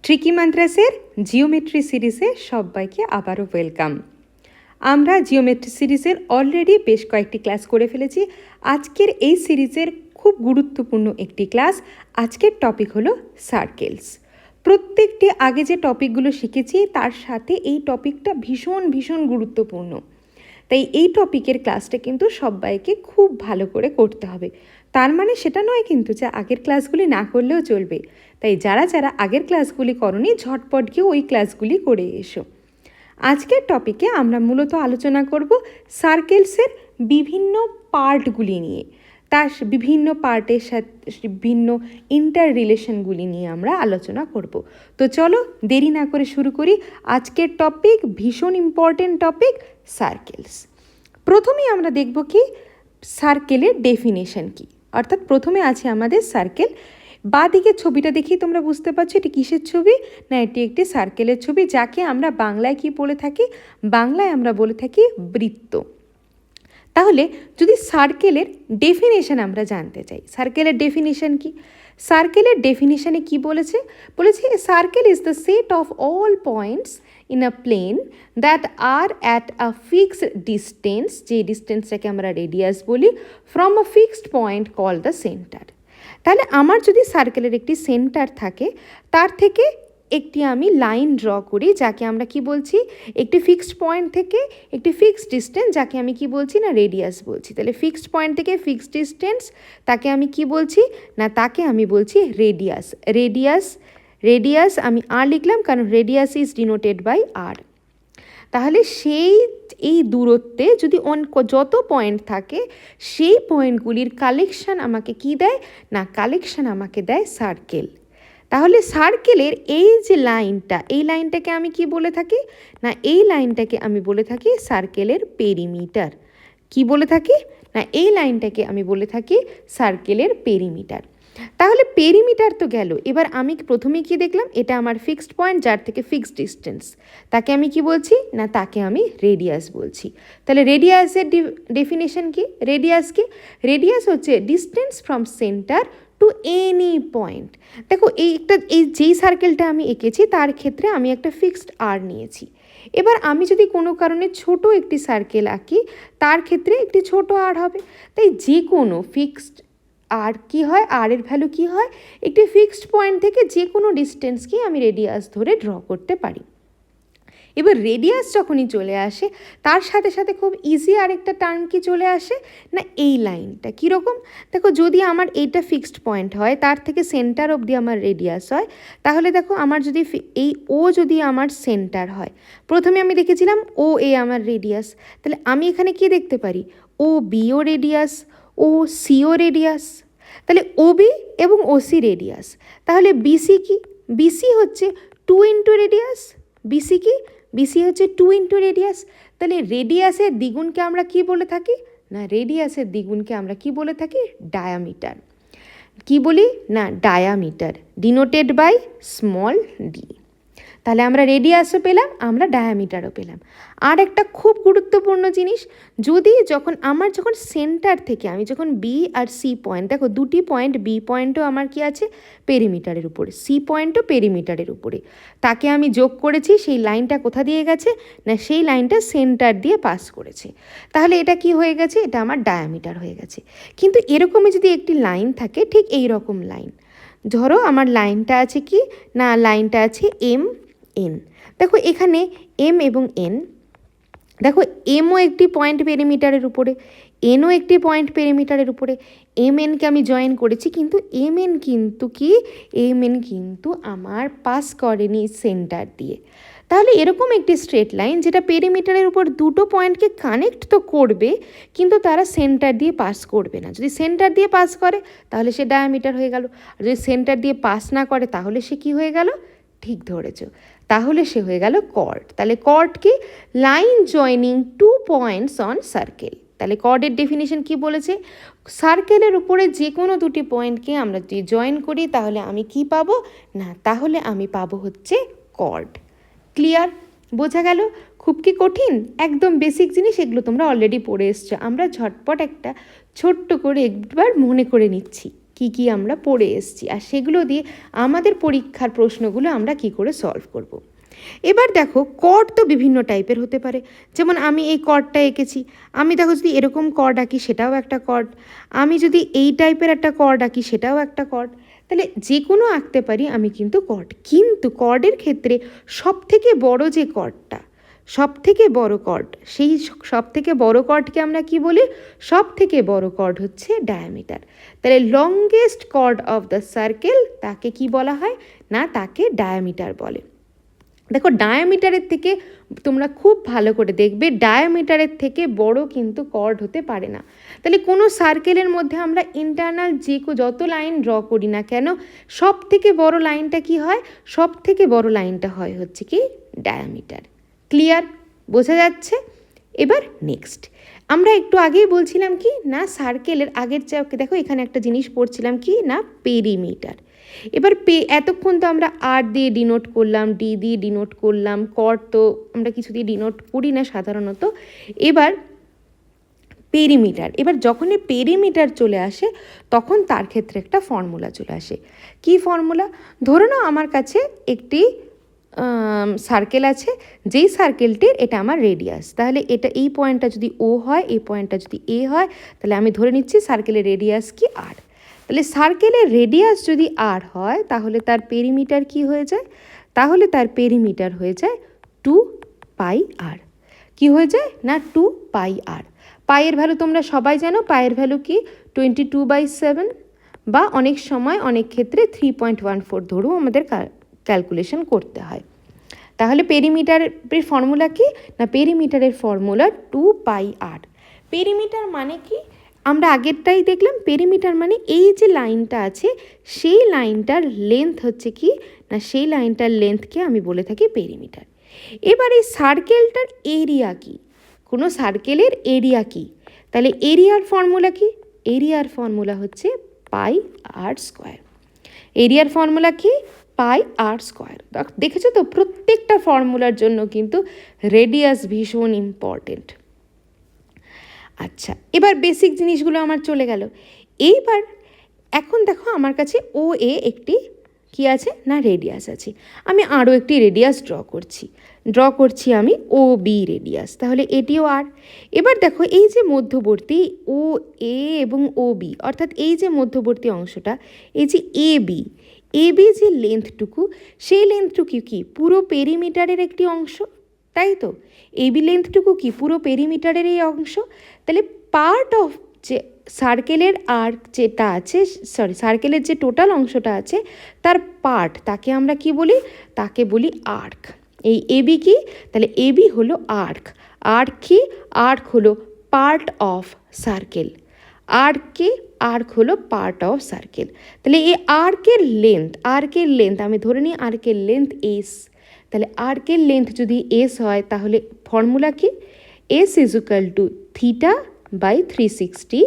Tricky মান্ত্রাসের geometry সিরিজে সবাইকে আবারও ওয়েলকাম। আমরা জিওমেট্রি সিরিজের অলরেডি বেশ কয়েকটি ক্লাস করে ফেলেছি। আজকের এই সিরিজের খুব গুরুত্বপূর্ণ একটি ক্লাস। আজকের টপিক হলো সার্কেলস। প্রত্যেকটি আগে যে টপিকগুলো শিখেছি তার সাথে এই টপিকটা ভীষণ ভীষণ গুরুত্বপূর্ণ, তাই এই টপিকের ক্লাসটা কিন্তু সবাইকে খুব ভালো করে করতে হবে। তার মানে সেটা নয় কিন্তু যে আগের ক্লাসগুলি না করলেও চলবে, তাই যারা যারা আগের ক্লাসগুলি করনি ঝটপট গিয়ে ওই ক্লাসগুলি করে এসো। আজকের টপিকে আমরা মূলত আলোচনা করব সার্কেলসের বিভিন্ন পার্টগুলি নিয়ে, তার বিভিন্ন পার্টের সাথে বিভিন্ন ইন্টার রিলেশনগুলি নিয়ে আমরা আলোচনা করব। তো চলো দেরি না করে শুরু করি। আজকের টপিক ভীষণ ইম্পর্টেন্ট টপিক, সার্কেলস। প্রথমেই আমরা দেখব কি সার্কেলের ডেফিনেশন কি, অর্থাৎ প্রথমে আছে আমাদের সার্কেল। বাঁ দিকের ছবিটা দেখেই তোমরা বুঝতে পারছো এটি কিসের ছবি, না এটি একটি সার্কেলের ছবি, যাকে আমরা বাংলায় কি বলে থাকি, বাংলায় আমরা বলে থাকি বৃত্ত। তাহলে যদি সার্কেলের ডেফিনেশন আমরা জানতে চাই, সার্কেলের ডেফিনেশন কি, সার্কেলের ডেফিনেশনে কি বলেছে, a circle is the set of all points in a plane that are at a fixed distance, যে ডিস্টেন্সটাকে আমরা রেডিয়াস বলি, from a fixed point call the centre. তাহলে আমার যদি সার্কেলের একটি সেন্টার থাকে, তার থেকে একটি আমি লাইন ড্র করি, যাকে আমরা কি বলছি, একটি ফিক্সড পয়েন্ট থেকে একটি ফিক্সড ডিস্টেন্স, যাকে আমি কি বলছি, না রেডিয়াস বলছি। তাহলে ফিক্সড পয়েন্ট থেকে ফিক্সড ডিস্টেন্স, তাকে আমি কি বলছি, না তাকে আমি বলছি রেডিয়াস। রেডিয়াস আমি আর লিখলাম, কারণ রেডিয়াস ইজ ডিনোটেড বাই আর। তাহলে এই দূরত্বে যদি যত পয়েন্ট থাকে, সেই পয়েন্টগুলির কালেকশন আমাকে কি দেয়, না কালেকশন আমাকে দেয় সার্কেল। তাহলে সার্কেলের এই যে লাইনটা, এই লাইনটাকে আমি কি বলে থাকি, না এই লাইনটাকে আমি বলে থাকি সার্কেলের পেরিমিটার। কি বলে থাকি, না এই লাইনটাকে আমি বলে থাকি সার্কেলের পেরিমিটার। তাহলে পেরিমিটার তো গেল, এবার আমি প্রথমে কি দেখলাম, এটা আমার ফিক্সড পয়েন্ট যার থেকে ফিক্সড ডিস্টেন্স, তাকে আমি কি বলছি, না তাকে আমি রেডিয়াস বলছি। তাহলে রেডিয়াসের ডেফিনেশন কি, রেডিয়াস হচ্ছে distance from centre to any point. দেখো এই যেই সার্কেলটা আমি এঁকেছি তার ক্ষেত্রে আমি একটা ফিক্সড আর নিয়েছি। এবার আমি যদি কোনো কারণে ছোট একটি সার্কেল আঁকি, তার ক্ষেত্রে একটি ছোট আর হবে। তাই যে কোনো ফিক্সড আর কি হয়, আর এর ভ্যালু কি হয়, একটি ফিক্সড পয়েন্ট থেকে যে কোনো ডিস্টেন্সকেই আমি রেডিয়াস ধরে ড্র করতে পারি। এবার রেডিয়াস যখনই চলে আসে, তার সাথে সাথে খুব ইজি আরেকটা টার্ম কি চলে আসে, না এই লাইনটা কীরকম, দেখো যদি আমার এইটা ফিক্সড পয়েন্ট হয়, তার থেকে সেন্টার অবধি আমার রেডিয়াস হয়, তাহলে দেখো আমার যদি যদি আমার সেন্টার হয়, প্রথমে আমি দেখেছিলাম ও এ আমার রেডিয়াস, তাহলে আমি এখানে কি দেখতে পারি, ও বিও রেডিয়াস, ও সিও রেডিয়াস, তাহলে ওবি এবং ওসি রেডিয়াস। তাহলে বিসি কি, বিসি হচ্ছে 2 ইন্টু রেডিয়াস, বিসি হচ্ছে 2 ইন্টু রেডিয়াস। তাহলে রেডিয়াসের দ্বিগুণকে আমরা কি বলে থাকি, না রেডিয়াসের দ্বিগুণকে আমরা কি বলে থাকি, ডায়ামিটার। কি বলি, না diameter, denoted by small D. তাহলে আমরা রেডিয়াসও পেলাম, আমরা ডায়ামিটারও পেলাম। আর একটা খুব গুরুত্বপূর্ণ জিনিস, যখন সেন্টার থেকে আমি যখন বি আর সি পয়েন্ট, দেখো দুটি পয়েন্ট, বি পয়েন্টও আমার কি আছে, পেরিমিটারের উপরে, সি পয়েন্টও পেরিমিটারের উপরে, তাকে আমি যোগ করেছি, সেই লাইনটা কোথা দিয়ে গেছে, না সেই লাইনটা সেন্টার দিয়ে পাস করেছে। তাহলে এটা কি হয়ে গেছে, এটা আমার ডায়ামিটার হয়ে গেছে। কিন্তু এরকমই যদি একটি লাইন থাকে, ঠিক এই রকম লাইন, ধরো আমার লাইনটা আছে কি, না লাইনটা আছে এম এন। দেখো এখানে এম এবং এন, দেখো এমও একটি পয়েন্ট পেরিমিটারের উপরে, এনও একটি পয়েন্ট পেরিমিটারের উপরে, এম এনকে আমি জয়েন করেছি, কিন্তু এম এন কিন্তু আমার পাস করেনি সেন্টার দিয়ে। তাহলে এরকম একটি স্ট্রেট লাইন যেটা পেরিমিটারের উপর দুটো পয়েন্টকে কানেক্ট তো করবে, কিন্তু তারা সেন্টার দিয়ে পাস করবে না। যদি সেন্টার দিয়ে পাস করে তাহলে সে ডায়ামিটার হয়ে গেল, আর যদি সেন্টার দিয়ে পাস না করে তাহলে সে কি হয়ে গেল, ঠিক ধরেছ, তাহলে সে হয়ে গেল কর্ড। তাহলে কর্ড কি, line joining 2 points on circle. তাহলে কর্ডের ডেফিনেশন কি বলেছে, সার্কেলের উপরে যে কোনো দুটি পয়েন্টকে আমরা যদি জয়েন করি তাহলে আমি কি পাবো, না তাহলে আমি পাবো হচ্ছে কর্ড। ক্লিয়ার, বোঝা গেল? খুব কি কঠিন, একদম বেসিক জিনিস, এগুলো তোমরা অলরেডি পড়ে এসছো। আমরা ঝটপট একটা ছোট্ট করে একবার মনে করে নিচ্ছি। কি আমরা পড়ে এসেছি, আর সেগুলো দিয়ে আমাদের পরীক্ষার প্রশ্নগুলো আমরা কি করে সলভ করব। এবার দেখো কর্ড তো বিভিন্ন টাইপের হতে পারে, যেমন আমি এই কর্ডটা এঁকেছি, আমি দেখো যদি এরকম কর্ড আঁকি সেটাও একটা কর্ড, আমি যদি এই টাইপের একটা কর্ড আঁকি সেটাও একটা কর্ড, তাহলে যে কোনো আঁকতে পারি আমি কিন্তু কর্ড। কিন্তু কর্ডের ক্ষেত্রে সবথেকে বড় যে কর্ডটা, সবথেকে বড় কর্ড, সেই সবথেকে বড় কর্ডকে আমরা কি বলি? সবথেকে বড় কর্ড হচ্ছে ডায়ামিটার। তাহলে longest chord of the circle তাকে কি বলা হয়? না, তাকে ডায়ামিটার বলে। দেখো ডায়ামিটারের থেকে তোমরা খুব ভালো করে দেখবে, ডায়ামিটারের থেকে বড় কিন্তু কর্ড হতে পারে না। তাহলে কোনো সার্কেলের মধ্যে আমরা ইন্টারনাল যত লাইন ড্র করি না কেন, সব থেকে বড় লাইনটা কি হয়? সব থেকে বড় লাইনটা হয় হচ্ছে কি ডায়ামিটার। ক্লিয়ার? বোঝা যাচ্ছে? এবার নেক্সট আমরা একটু আগেই বলছিলাম কি না, সার্কেলের আগের দেখো এখানে একটা জিনিস পড়ছিলাম কি না, পেরিমিটার। এবার এতক্ষণ তো আমরা আর দিয়ে ডিনোট করলাম, ডি দিয়ে ডিনোট করলাম, কর্ড তো আমরা কিছু দিয়ে ডিনোট করি না সাধারণত। এবার পেরিমিটার, এবার যখন এই পেরিমিটার চলে আসে তখন তার ক্ষেত্রে একটা ফর্মুলা চলে আসে। কি ফর্মুলা? ধরো না আমার কাছে একটি সার্কেল আছে, যেই সার্কেলটির এটা আমার রেডিয়াস, তাহলে এটা এই পয়েন্টটা যদি ও হয়, এই পয়েন্টটা যদি এ হয়, তাহলে আমি ধরে নিচ্ছি সার্কেলের রেডিয়াস কি আর। তাহলে সার্কেলের রেডিয়াস যদি আর হয় তাহলে তার পেরিমিটার কি হয়ে যায়? তাহলে তার পেরিমিটার হয়ে যায় 2πr। কি হয়ে যায় না, 2πr। পায়ের ভ্যালু তোমরা সবাই জানো, পায়ের ভ্যালু কি 22/7, বা অনেক সময় অনেক ক্ষেত্রে 3.14 ধরেও আমাদের ক্যালকুলেশন করতে হয়। তাহলে পেরিমিটারের ফর্মুলা কি না, পেরিমিটারের ফর্মুলা 2πr। পেরিমিটার মানে কি আমরা আগেরটাই দেখলাম, পেরিমিটার মানে এই যে লাইনটা আছে সেই লাইনটার লেন্থ হচ্ছে কি না, সেই লাইনটার লেন্থকে আমি বলে থাকি পেরিমিটার। এবার এই সার্কেলটার এরিয়া কি, কোনো সার্কেলের এরিয়া কি, তাহলে এরিয়ার ফর্মুলা কি? এরিয়ার ফর্মুলা হচ্ছে πr²। এরিয়ার ফর্মুলা কি? πr²। দেখেছো তো, প্রত্যেকটা ফর্মুলার জন্য কিন্তু রেডিয়াস ভীষণ ইম্পর্টেন্ট। আচ্ছা, এবার বেসিক জিনিসগুলো আমার চলে গেল। এইবার এখন দেখো আমার কাছে ও এ একটি কি আছে না, রেডিয়াস আছে। আমি আরও একটি রেডিয়াস ড্র করছি আমি ও বি রেডিয়াস, তাহলে এটিও আর। এবার দেখো এই যে মধ্যবর্তী ও এ এবং ও বি, অর্থাৎ এই যে মধ্যবর্তী অংশটা, এই যে এ বি যে লেন্থটুকু, সেই লেন্থটুকু কি পুরো পেরিমিটারের একটি অংশ, তাই তো? এবি লেন্থটুকু কি পুরো পেরিমিটারের এই অংশ। তাহলে পার্ট অফ যে সার্কেলের আর্ক যেটা আছে, সার্কেলের যে টোটাল অংশটা আছে তার পার্ট, তাকে আমরা কি বলি? তাকে বলি আর্ক। এই এবি কি? তাহলে এবি হলো আর্ক। আর্ক কি? আর্ক হলো পার্ট অফ সার্কেল। আর্ক হলো পার্ট অফ সার্কেল। তাহলে এই আর্কের লেন্থ আমি ধরে নিই আর্কের লেন্থ এস। তাহলে আর্কের লেন্থ যদি এস হয় তাহলে ফর্মুলা কি? S = θ/360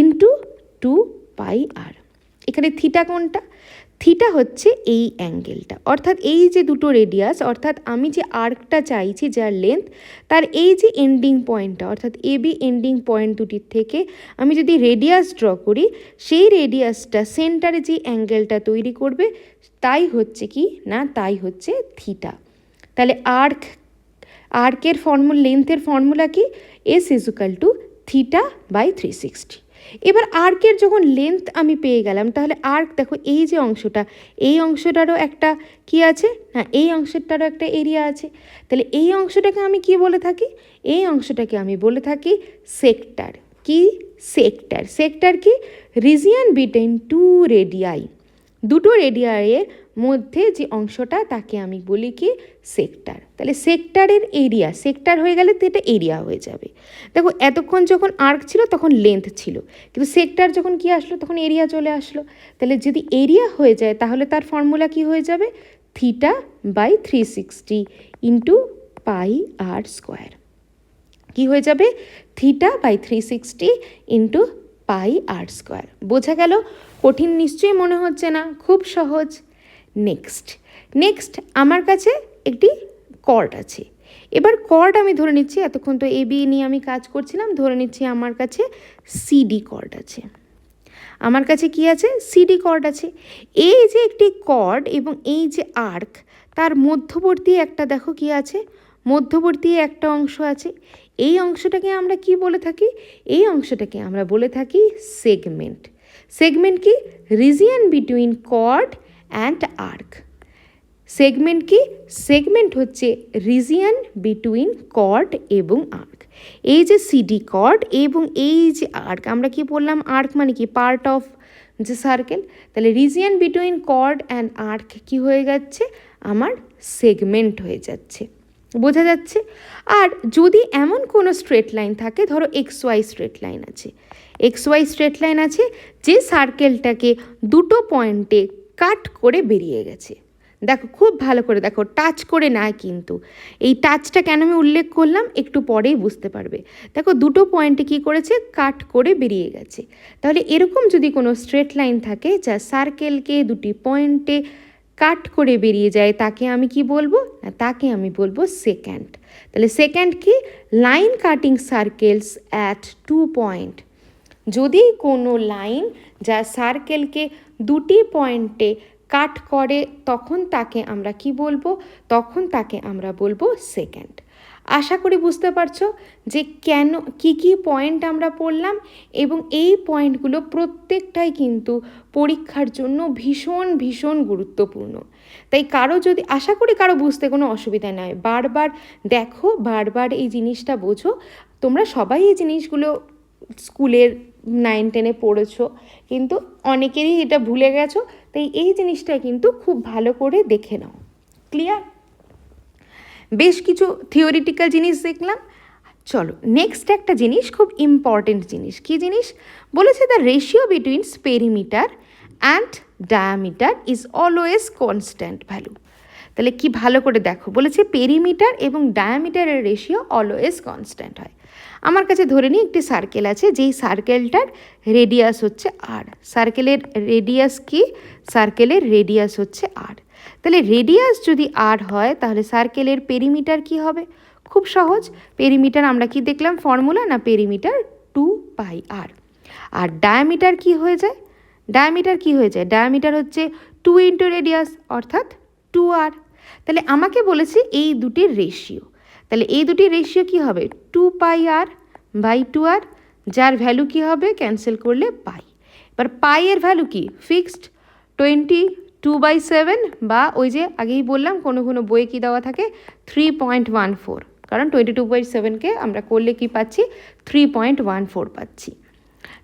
× 2πr। এখানে থিটা কোনটা? থিটা হচ্ছে এই অ্যাঙ্গেলটা, অর্থাৎ এই যে দুটো রেডিয়াস, অর্থাৎ আমি যে আর্কটা চাইছি যার লেন্থ, তার এই যে এন্ডিং পয়েন্টটা, অর্থাৎ এবি এন্ডিং পয়েন্ট দুটির থেকে আমি যদি রেডিয়াস ড্র করি, সেই রেডিয়াসটা সেন্টারে যে অ্যাঙ্গেলটা তৈরি করবে তাই হচ্ছে কি না, তাই হচ্ছে থিটা। তাহলে আর্কের লেন্থের ফর্মুলা কি? এস = θ/360। এবার আর্কের যখন লেন্থ আমি পেয়ে গেলাম, তাহলে আর্ক দেখো এই যে অংশটা, এই অংশটারও একটা কি আছে না, এই অংশটারও একটা এরিয়া আছে। তাহলে এই অংশটাকে আমি কি বলে থাকি? এই অংশটাকে আমি বলে থাকি সেক্টর। কি? সেক্টর। সেক্টর কি? রিজিয়ন বিটুইন টু রেডিয়াই, দুটো রেডিয়াইয়ের মধ্যে যে অংশটা তাকে আমি বলি কি সেক্টর। তাহলে সেক্টরের এরিয়া, সেক্টর হয়ে গেলে তো এটা এরিয়া হয়ে যাবে। দেখো এতক্ষণ যখন আর্ক ছিল তখন লেন্থ ছিল, কিন্তু সেক্টর যখন কি আসলো তখন এরিয়া চলে আসলো। তাহলে যদি এরিয়া হয়ে যায় তাহলে তার ফর্মুলা কি হয়ে যাবে? θ/360 × πr²। কি হয়ে যাবে? θ/360 × πr²। বোঝা গেল? কঠিন নিশ্চয়ই মনে হচ্ছে না, খুব সহজ। নেক্সট আমার কাছে একটি কর্ড আছে। এবার কর্ড আমি ধরে নিচ্ছি, এতক্ষণ তো এবি নিয়ে আমি কাজ করছিলাম, ধরে নিচ্ছি আমার কাছে সিডি কর্ড আছে। আমার কাছে কি আছে, সিডি কর্ড আছে। এই যে একটি কর্ড এবং এই যে আর্ক, তার মধ্যবর্তী একটা দেখো কি আছে, মধ্যবর্তী একটা অংশ আছে। এই অংশটাকে আমরা কি বলে থাকি, এই অংশটাকে আমরা বলে থাকি সেগমেন্ট। সেগমেন্ট কি, region between chord and arc. Segment কি, সেগমেন্ট হচ্ছে রিজিয়ন বিটুইন কর্ড এবং আর্ক। এই যে সিডি কর্ড এবং এই যে আর্ক, আমরা কি বললাম, আর্ক মানে কি, পার্ট অফ যে সার্কেল। তাহলে region between chord and arc কি হয়ে যাচ্ছে, আমার সেগমেন্ট হয়ে যাচ্ছে। বোঝা যাচ্ছে? আর যদি এমন কোনো স্ট্রেট লাইন থাকে, ধরো এক্স ওয়াই স্ট্রেট লাইন আছে, এক্স ওয়াই স্ট্রেট লাইন আছে যে সার্কেলটাকে দুটো পয়েন্টে কাট করে বেরিয়ে গেছে। দেখো খুব ভালো করে দেখো, টাচ করে না, কিন্তু এই টাচটা কেন আমি উল্লেখ করলাম একটু পরেই বুঝতে পারবে। দেখো দুটো পয়েন্টে কি করেছে, কাট করে বেরিয়ে গেছে। তাহলে এরকম যদি কোনো স্ট্রেট লাইন থাকে যা সার্কেলকে দুটি পয়েন্টে কাট করে বেরিয়ে যায়, তাকে আমি কি বলবো, না তাকে আমি বলবো সেকেন্ড। তাহলে সেকেন্ড কি, line cutting circles at 2 point. যদি কোনো লাইন যা সার্কেলকে দুটি পয়েন্টে কাট করে, তখন তাকে আমরা কি বলবো, তখন তাকে আমরা বলবো সেকেন্ড। আশা করি বুঝতে পারছো যে কেন কি কি পয়েন্ট আমরা পড়লাম, এবং এই পয়েন্টগুলো প্রত্যেকটাই কিন্তু পরীক্ষার জন্য ভীষণ ভীষণ গুরুত্বপূর্ণ। তাই কারো যদি, আশা করি কারো বুঝতে কোনো অসুবিধা নয়, বারবার দেখো, বারবার এই জিনিসটা বোঝো। তোমরা সবাই এই জিনিসগুলো স্কুলের 9-10-এ পড়েছো, কিন্তু অনেকেরই এটা ভুলে গেছো। তাই এই জিনিসটা কিন্তু খুব ভালো করে দেখে নাও। ক্লিয়ার? বেশ কিছু থিওরিটিক্যাল জিনিস দেখলাম। চলো নেক্সট একটা জিনিস, খুব ইম্পর্টেন্ট জিনিস। কী জিনিস বলেছে, the ratio between perimeter and diameter is always constant value. তাহলে কি ভালো করে দেখো, বলেছে পেরিমিটার এবং ডায়ামিটারের রেশিও অলওয়েজ কনস্ট্যান্ট হয়। আমার কাছে ধরে নিই একটি সার্কেল আছে, যেই সার্কেলটার রেডিয়াস হচ্ছে আর। সার্কেলের রেডিয়াস কি, সার্কেলের রেডিয়াস হচ্ছে আর। তাহলে রেডিয়াস যদি আর হয়, তাহলে সার্কেলের পেরিমিটার কি হবে, খুব সহজ। পেরিমিটার আমরা কি দেখলাম ফর্মুলা, না পেরিমিটার 2πr। আর ডায়ামিটার কি হয়ে যায়, ডায়ামিটার কি হয়ে যায়, ডায়ামিটার হচ্ছে 2 ইন্টু রেডিয়াস, অর্থাৎ 2r। তাহলে আমাকে বলেছে এই দুটির রেশিও। তাহলে এই দুটির রেশিও কি হবে, 2πr বাই 2r, যার ভ্যালু কি হবে, ক্যান্সেল করলে পাই। এবার পাই এর ভ্যালু কি, ফিক্সড 22/7, বা ওই যে আগেই বললাম কোনো কোনো বইয়ে কী দেওয়া থাকে 3.14, কারণ 22/7কে আমরা করলে কি পাচ্ছি, 3.14 পাচ্ছি।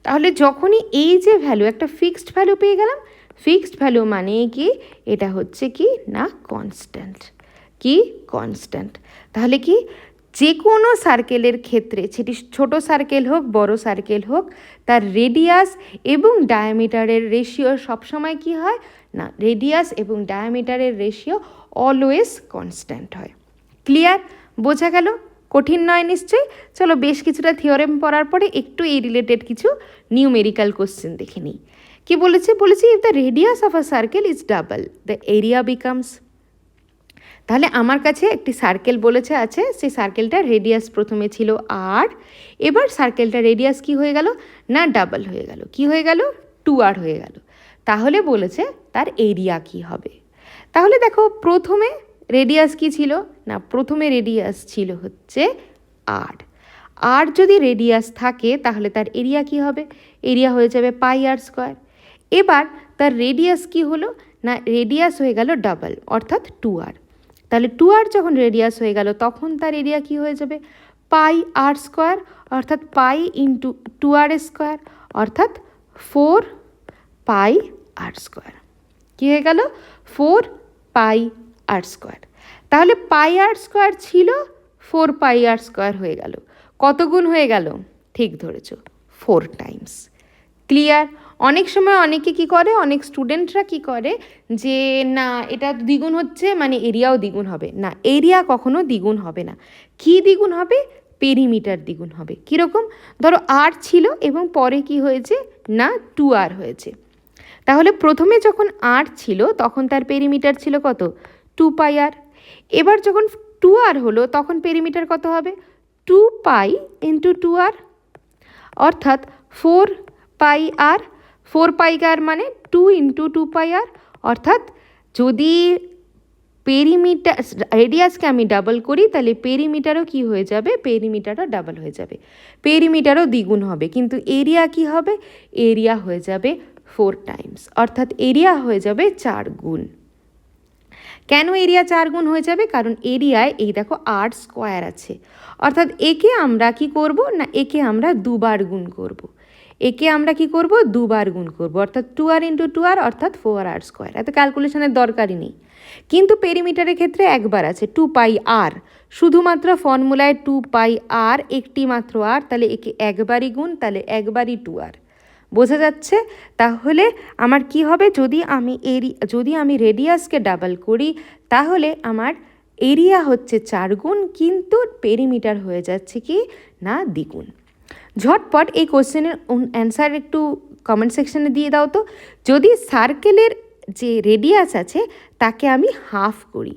তাহলে যখনই এই যে ভ্যালু, একটা ফিক্সড ভ্যালু পেয়ে গেলাম, ফিক্সড ভ্যালু মানে কি, এটা হচ্ছে কি না কনস্ট্যান্ট। কি কনস্ট্যান্ট। তাহলে কি, যে কোনো সার্কেলের ক্ষেত্রে, সেটি ছোট সার্কেল হোক বড় সার্কেল হোক, তার রেডিয়াস এবং ডায়ামিটারের রেশিও সবসময় কি হয়, না রেডিয়াস এবং ডায়ামিটারের রেশিও অলওয়েজ কনস্ট্যান্ট হয়। ক্লিয়ার? বোঝা গেল? কঠিন নয় নিশ্চয়ই। চলো বেশ কিছুটা থিওরেম পড়ার পরে একটু এই রিলেটেড কিছু নিউমেরিক্যাল কোশ্চেন দেখে নিই। কি বলেছে, বলেছে if the radius of a circle is double the area becomes. তাহলে আমার কাছে একটি সার্কেল বলেছে আছে, সেই সার্কেলটার রেডিয়াস প্রথমে ছিল আর, এবার সার্কেলটার রেডিয়াস কি হয়ে গেল, না ডাবল হয়ে গেল। কি হয়ে গেল, 2r হয়ে গেল। তাহলে বলেছে তার এরিয়া কি হবে। তাহলে দেখো প্রথমে রেডিয়াস কি ছিল, না প্রথমে রেডিয়াস ছিল হচ্ছে আর। আর যদি রেডিয়াস থাকে তাহলে তার এরিয়া কি হবে, এরিয়া হয়ে যাবে πr²। এবার তার রেডিয়াস কি হলো, না রেডিয়াস হয়ে গেল ডাবল, অর্থাৎ 2r। তাহলে 2r যখন রেডিয়াস হয়ে গেল, তখন তার এরিয়া কি হয়ে যাবে, πr², অর্থাৎ পাই ইন্টু 2r², অর্থাৎ 4πr²। কী হয়ে গেল, 4πr²। তাহলে πr² ছিল, 4πr² হয়ে গেল। কত গুণ হয়ে গেল, ঠিক ধরেছ, 4 টাইমস। ক্লিয়ার? অনেক সময় অনেকে কি করে, অনেক স্টুডেন্টরা কি করে যে না এটা দ্বিগুণ হচ্ছে মানে এরিয়াও দ্বিগুণ হবে। না, এরিয়া কখনো দ্বিগুণ হবে না। কি দ্বিগুণ হবে, পেরিমিটার দ্বিগুণ হবে। কীরকম, ধরো আর ছিল এবং পরে কি হয়েছে, না 2r হয়েছে। তাহলে প্রথমে যখন আর ছিল তখন তার পেরিমিটার ছিল কত, 2πr। এবার যখন 2r হলো তখন পেরিমিটার কত হবে, 2π × 2r, অর্থাৎ 4πr 4 পাই আর মানে 2 ইন্টু 2 পাই আর, অর্থাৎ যদি পেরিমিটার রেডিয়াসকে আমি ডাবল করি তাহলে পেরিমিটারও কি হয়ে যাবে, পেরিমিটারও ডাবল হয়ে যাবে, পেরিমিটারও দ্বিগুণ হবে, কিন্তু এরিয়া কি হবে, এরিয়া হয়ে যাবে 4 টাইমস, অর্থাৎ এরিয়া হয়ে যাবে 4 গুণ। কেন এরিয়া 4 গুণ হয়ে যাবে, কারণ এরিয়ায় এই দেখো r স্কোয়ার আছে, অর্থাৎ একে আমরা কি করব না, একে আমরা দুবার গুণ করব, একে আমরা কি করব, দুবার গুণ করব, অর্থাৎ 2r ইন্টু 2r অর্থাৎ 4r স্কোয়ার। এত ক্যালকুলেশনের দরকারই নেই, কিন্তু পেরিমিটারের ক্ষেত্রে একবার আছে 2 পাই আর, শুধুমাত্র ফর্মুলায় 2 পাই আর একটি মাত্র আর, তাহলে একে একবারই গুণ, তাহলে একবারই 2r। বোঝা যাচ্ছে? তাহলে আমার কি হবে, যদি আমি রেডিয়াসকে ডাবল করি তাহলে আমার এরিয়া হচ্ছে 4 গুণ, কিন্তু পেরিমিটার হয়ে যাচ্ছে কি না দ্বিগুণ। ঝটপট এই কোশ্চেনের অ্যান্সার একটু কমেন্ট সেকশনে দিয়ে দাও তো। যদি সার্কেলের যে রেডিয়াস আছে তাকে আমি হাফ করি,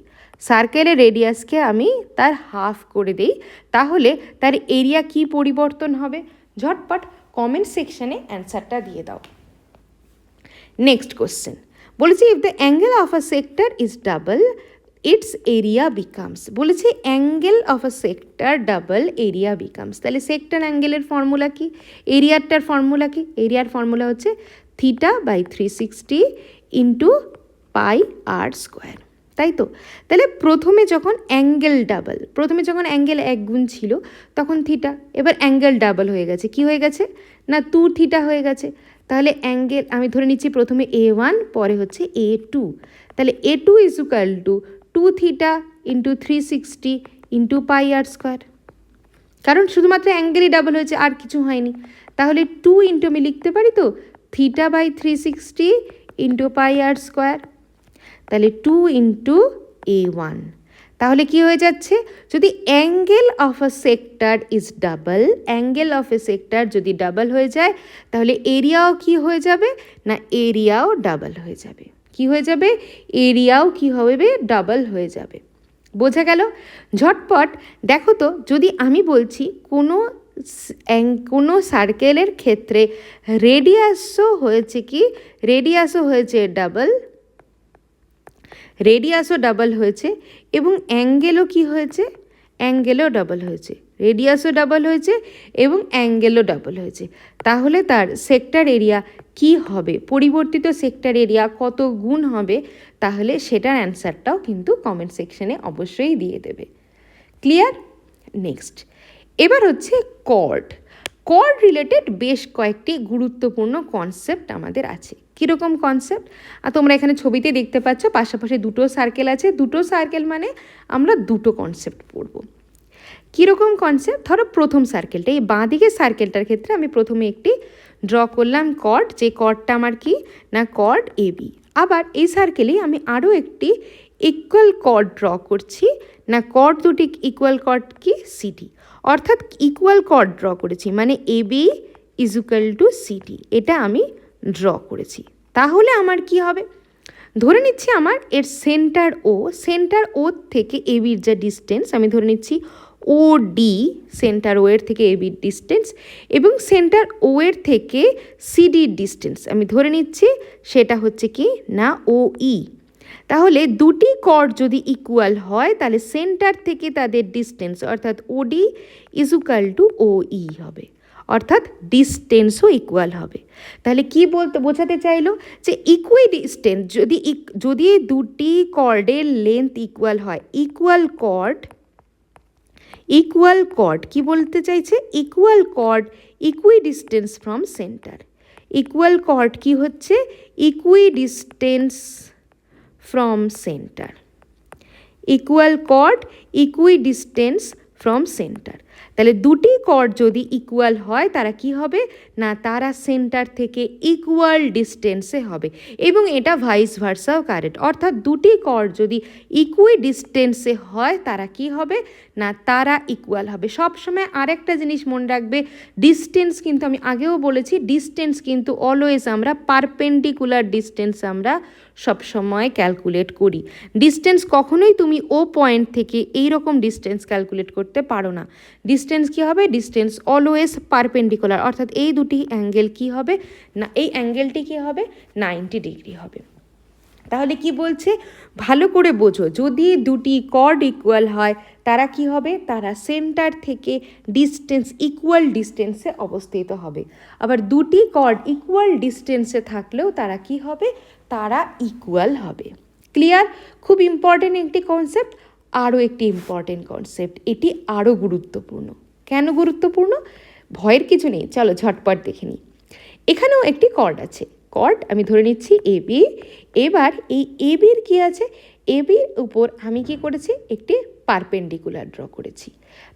সার্কেলের রেডিয়াসকে আমি তার হাফ করে দেই, তাহলে তার এরিয়া কি পরিবর্তন হবে? ঝটপট কমেন্ট সেকশনে অ্যান্সারটা দিয়ে দাও। নেক্সট কোশ্চেন বলেছি, if the angle of a sector is double its area becomes. বলেছি angle of a sector double area becomes, তাহলে সেক্টর অ্যাঙ্গেলের ফর্মুলা কি, এরিয়ারটার ফর্মুলা কি? এরিয়ার ফর্মুলা হচ্ছে θ/360 ইন্টু পাই আর স্কোয়ার, তাই তো? তাহলে প্রথমে যখন অ্যাঙ্গেল অ্যাঙ্গেল 1 গুণ ছিল তখন থিটা, এবার অ্যাঙ্গেল ডাবল হয়ে গেছে, কি হয়ে গেছে না 2 থিটা হয়ে গেছে, তাহলে অ্যাঙ্গেল আমি ধরে নিচ্ছি প্রথমে A1 পরে হচ্ছে A2, তাহলে A2 is equal to 2 theta into 360 into pi r square, কারণ শুধুমাত্র অ্যাঙ্গেলই ডাবল হয়েছে আর কিছু হয়নি, তাহলে 2 ইন্টু আমি লিখতে পারি তো θ/360 ইন্টু পাই আর স্কোয়ার, তাহলে 2 ইন্টু A1, তাহলে কি হয়ে যাচ্ছে, যদি angle of a sector is double, angle of A sector যদি ডাবল হয়ে যায় তাহলে এরিয়াও কি হয়ে যাবে না, এরিয়াও ডাবল হয়ে যাবে, কি হয়ে যাবে, এরিয়াও কি হবে, ডাবল হয়ে যাবে। বোঝা গেল? ঝটপট দেখো তো, যদি আমি বলছি কোনো সার্কেলের ক্ষেত্রে রেডিয়াসও হয়েছে ডাবল, রেডিয়াসও ডাবল হয়েছে এবং অ্যাঙ্গেলও কি হয়েছে, অ্যাঙ্গেলও ডাবল হয়েছে, রেডিয়াসও ডাবল হয়েছে এবং অ্যাঙ্গেলও ডাবল হয়েছে, তাহলে তার সেক্টর এরিয়া কি হবে, পরিবর্তিত সেক্টর এরিয়া কত গুণ হবে, তাহলে সেটার অ্যান্সারটাও কিন্তু কমেন্ট সেকশনে অবশ্যই দিয়ে দেবে। ক্লিয়ার? নেক্সট এবার হচ্ছে কর্ড রিলেটেড বেশ কয়েকটি গুরুত্বপূর্ণ কনসেপ্ট আমাদের আছে। কীরকম কনসেপ্ট? আর তোমরা এখানে ছবিতে দেখতে পাচ্ছ পাশাপাশি দুটো সার্কেল আছে, দুটো সার্কেল মানে আমরা দুটো কনসেপ্ট পড়ব। কীরকম কনসেপ্ট? ধরো প্রথম সার্কেলটা, এই বাঁ দিকের সার্কেলটার ক্ষেত্রে আমি প্রথমে একটি ড্র করলাম কর্ড, যে কর্ডটা আমার কি না কর্ড AB। আবার এই সার্কেলেই আমি আরও একটি ইকুয়াল কর্ড ড্র করছি, না কর্ড দুটি ইকুয়াল কর্ড কি CD, অর্থাৎ ইকুয়াল কর্ড ড্র করেছি, মানে AB is equal two CD, এটা আমি ড্র করেছি। তাহলে আমার কি হবে, ধরে নিচ্ছি আমার এর সেন্টার ও থেকে ABর যে ডিস্টেন্স আমি ধরে নিচ্ছি OD, সেন্টার ও এর থেকে ABর ডিস্টেন্স, এবং সেন্টার ও এর থেকে CDর ডিস্টেন্স আমি ধরে নিচ্ছি সেটা হচ্ছে কি না OE। তাহলে দুটি কর্ড যদি ইকুয়াল হয় তাহলে সেন্টার থেকে তাদের ডিস্টেন্স অর্থাৎ OD is equal two OE হবে, অর্থাৎ ডিস্টেন্সও ইকুয়াল হবে। তাহলে কি বোঝাতে চাইলো যে ইকুইডিস্টেন্স যদি দুটি কর্ডের লেন্থ ইকুয়াল হয়, ইকুয়াল কর্ড কি বলতে চাইছে, equal chord equidistance from centre, equal chord কি হচ্ছে equidistance from centre, equal chord equidistance from centre. তাহলে দুটি কর্ড যদি ইকুয়াল হয় তারা কি হবে না, তারা সেন্টার থেকে ইকুয়াল ডিস্টেন্সে হবে, এবং এটা ভাইস ভার্সাও কারেক্ট, অর্থাৎ দুটি কর্ড যদি ইকুই ডিস্টেন্সে হয় তারা কি হবে না, তারা ইকুয়াল হবে। সবসময় আরেকটা জিনিস মনে রাখবে, ডিস্টেন্স কিন্তু আমি আগেও বলেছি, ডিস্টেন্স কিন্তু অলওয়েজ আমরা পারপেন্ডিকুলার ডিস্টেন্স আমরা সবসময় ক্যালকুলেট করি। ডিস্টেন্স কখনোই তুমি ও পয়েন্ট থেকে এই রকম ডিস্টেন্স ক্যালকুলেট করতে পারো না, ডিস্টেন্স কি হবে, ডিস্টেন্স অলওয়েজ পারপেন্ডিকুলার, অর্থাৎ এই দুটি অ্যাঙ্গেল কি হবে না, এই অ্যাঙ্গেলটি কি হবে 90 ডিগ্রি হবে। তাহলে কি বলছে ভালো করে বোঝো, যদি দুটি কর্ড ইকুয়াল হয় তারা কি হবে, তারা সেন্টার থেকে ডিস্টেন্স ইকুয়াল ডিস্টেন্সে অবস্থিত হবে। আবার দুটি কর্ড ইকুয়াল ডিস্টেন্সে থাকলেও তারা কি হবে, তারা ইকুয়াল হবে। ক্লিয়ার? খুব ইম্পর্টেন্ট একটি কনসেপ্ট। আরও একটি ইম্পর্টেন্ট কনসেপ্ট, এটি আরও গুরুত্বপূর্ণ। কেন গুরুত্বপূর্ণ? ভয়ের কিছু নেই, চলো ঝটপট দেখে নিই। এখানেও একটি কর্ড আছে, কর্ড আমি ধরে নিচ্ছি এবি। এবার এই এবির কি আছে, এবির উপর আমি কি করেছি, একটি পারপেন্ডিকুলার ড্র করেছি।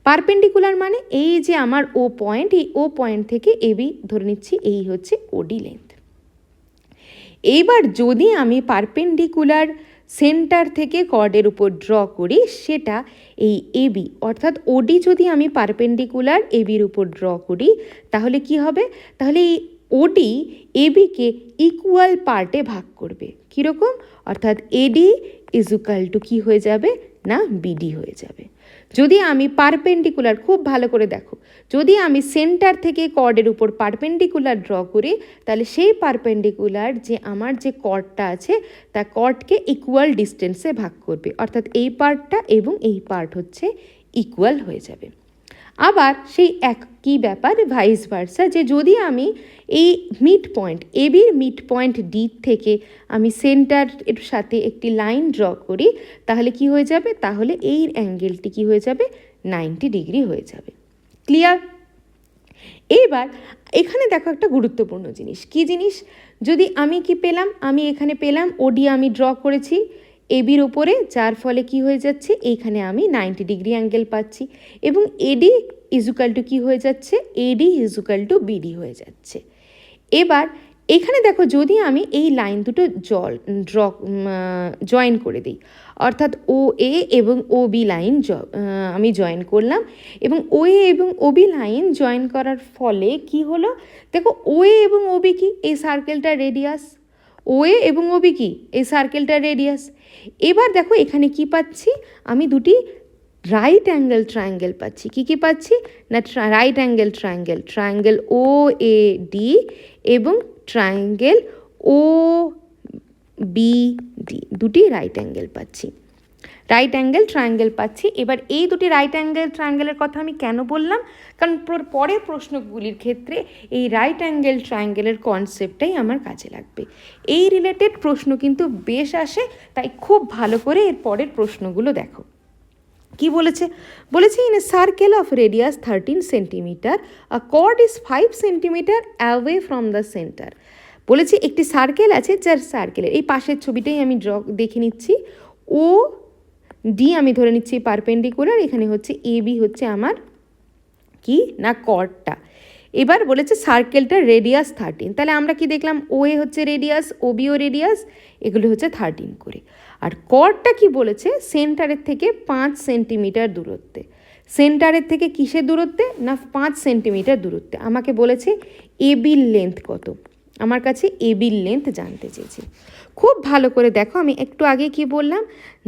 পারপেন্ডিকুলার মানে এই যে আমার ও পয়েন্ট, এই ও পয়েন্ট থেকে এবি ধরে নিচ্ছি এই হচ্ছে ওডি লেন্থ। এইবার যদি আমি পারপেন্ডিকুলার সেন্টার থেকে কর্ডের উপর ড্র করি, সেটা এই এবি অর্থাৎ ওডি যদি আমি পারপেন্ডিকুলার এবির উপর ড্র করি তাহলে কি হবে, তাহলে এই ওডি এবিকে ইকুয়াল পার্টে ভাগ করবে। কীরকম? অর্থাৎ এডি ইজুকাল টু কী হয়ে যাবে না, বিডি হয়ে যাবে। যদি আমি পারপেন্ডিকুলার, খুব ভালো করে দেখো, যদি আমি সেন্টার থেকে কর্ডের উপর পারপেন্ডিকুলার ড্র করি তাহলে সেই পারপেন্ডিকুলার যে আমার যে কর্ডটা আছে তা কর্ডকে ইকুয়াল ডিস্টেন্সে ভাগ করবে, অর্থাৎ এই পার্টটা এবং এই পার্ট হচ্ছে ইকুয়াল হয়ে যাবে। আবার সেই একই ব্যাপার ভাইস ভার্সা, যে যদি আমি এই মিড পয়েন্ট এবির মিড পয়েন্ট ডি থেকে আমি সেন্টার এর সাথে একটি লাইন ড্র করি তাহলে কি হয়ে যাবে, তাহলে এই অ্যাঙ্গেলটি কি হয়ে যাবে 90 ডিগ্রি হয়ে যাবে। ক্লিয়ার? এবার এখানে দেখো একটা গুরুত্বপূর্ণ জিনিস, কি জিনিস, যদি আমি কি পেলাম, আমি এখানে পেলাম ওডি আমি ড্র করেছি এবির ওপরে, যার ফলে কি হয়ে যাচ্ছে, এইখানে আমি 90 ডিগ্রি অ্যাঙ্গেল পাচ্ছি এবং এডি ইজুকাল টু কী হয়ে যাচ্ছে, এডি ইজুকাল টু বিডি হয়ে যাচ্ছে। এবার এখানে দেখো, যদি আমি এই লাইন দুটো জয়েন করে দিই, অর্থাৎ ও এ এবং ও বি লাইন আমি জয়েন করলাম, এবং ও এ এবং ও বি লাইন জয়েন করার ফলে কি হলো, দেখো ও এ এবং ও বি কি, এই সার্কেলটার রেডিয়াস, ও এ এবং ও বি কি, এই সার্কেলটার রেডিয়াস। এবার দেখো এখানে কি পাচ্ছি, আমি দুটি রাইট অ্যাঙ্গেল ট্রায়াঙ্গেল পাচ্ছি। কি পাচ্ছি না, right angle triangle, triangle O A D এবং ট্রায়াঙ্গেল ও বি ডি, দুটি রাইট অ্যাঙ্গেল পাচ্ছি, রাইট অ্যাঙ্গেল ট্রায়াঙ্গেল পাচ্ছি। এবার এই দুটি রাইট অ্যাঙ্গেল ট্রায়াঙ্গেলের কথা আমি কেন বললাম, কারণ পরের প্রশ্নগুলির ক্ষেত্রে এই রাইট অ্যাঙ্গেল ট্রায়াঙ্গেলের কনসেপ্টটাই আমার কাজে লাগবে। এই রিলেটেড প্রশ্ন কিন্তু বেশ আসে, তাই খুব ভালো করে এর পরের প্রশ্নগুলো দেখো। কি বলেছে, বলেছে in a circle of radius 13 centimetre a chord is 5 centimetre away from the centre. বলেছে একটি সার্কেল আছে, যার সার্কেলের এই পাশের ছবিটাই আমি দেখে নিচ্ছি, ও ডি আমি ধরে নিচ্ছি পারপেন্ডিকুলার, এখানে হচ্ছে এ বি হচ্ছে আমার কি না কর্ডটা। এবার বলেছে সার্কেলটার রেডিয়াস 13, তাহলে আমরা কি দেখলাম, ও এ হচ্ছে রেডিয়াস, ও বিও রেডিয়াস, এগুলো হচ্ছে 13 করে। আর কর্ডটা কি বলেছে, সেন্টারের থেকে 5 সেন্টিমিটার দূরত্বে। সেন্টারের থেকে কিসের দূরত্বে না, 5 সেন্টিমিটার দূরত্বে। আমাকে বলেছে এবির লেন্থ কত, আমার কাছে এবির লেন্থ জানতে চেয়েছে। খুব ভালো করে দেখো, আমি একটু আগে কি বললাম